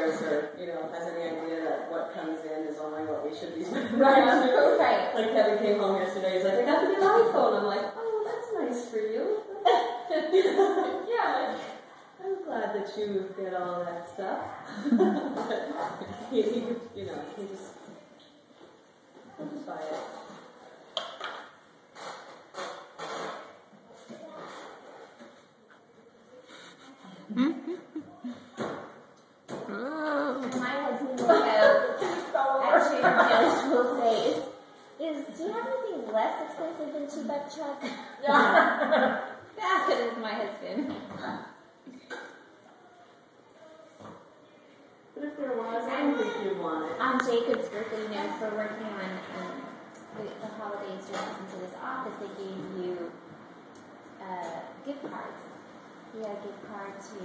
listeners or, has any idea that what comes in is only what we should be spending. Right. Like Kevin came home yesterday, he's like, I got the new iPhone. I'm like, oh, that's nice for you. Yeah. I'm glad that you get all that stuff. He just buy it. My husband will say, do you have anything less expensive than Chubut Chuck? That is my husband. But if there was, I don't think you'd want it. On Jacob's birthday, for working on the holidays during into this office, they gave you gift cards. He had a gift card to